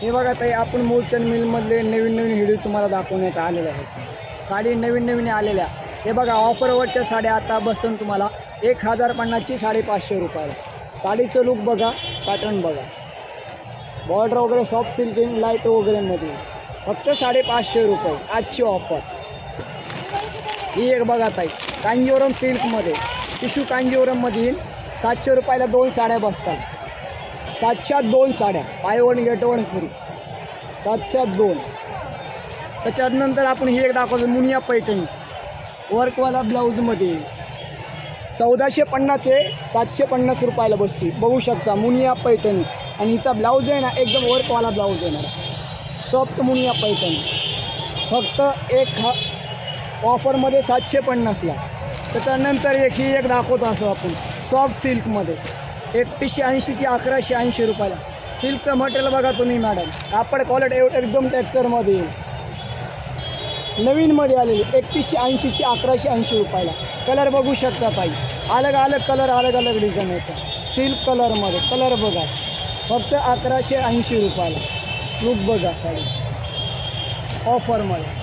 हे बघा ताई, आपण मूळचंद मिलमधले नवीन व्हिडिओ तुम्हाला दाखवण्यात आलेले आहेत. साडी नवीन आलेल्या. हे बघा, ऑफरवरच्या साड्या आता बसून तुम्हाला 1050ची 550 रुपयाला. साडीचं लुक बघा, पॅटर्न बघा, बॉर्डर वगैरे सॉफ्ट सिल्किंग लाईट वगैरेमध्ये फक्त 550 रुपये आजची ऑफर. ही एक बघा ताई, कांजीवरम सिल्कमध्ये, टिश्यू कांजीवरममध्ये 700 रुपयाला 2 साड्या बसतात. 700 2 साड्या, by one get one free, 700 2. त्याच्यानंतर आपण ही एक दाखवतो, मुनिया पैठणी वर्कवाला ब्लाऊजमध्ये 1450 750 रुपयाला बसते. बघू शकता मुनिया पैठणी, आणि हिचा ब्लाऊज आहे ना एकदम वर्कवाला ब्लाऊज येणार, सॉफ्ट मुनिया पैठणी. फक्त ऑफरमध्ये 750ला. त्याच्यानंतर ही एक दाखवतो असं आपण सॉफ्ट सिल्कमध्ये 3180ची 1180 रुपयाला. सिल्कचं मटेरियल बघा तुम्ही मॅडम, कापड क्वालिटी एकदम टेक्स्चरमध्ये नवीनमध्ये आलेली 3180ची 1180 रुपयाला. कलर बघू शकता ताई, अलग कलर, अलग डिझाईन येतं. सिल्क कलरमध्ये कलर बघा, फक्त 1180 रुपयाला. लुक बघा साडी ऑफरमध्ये.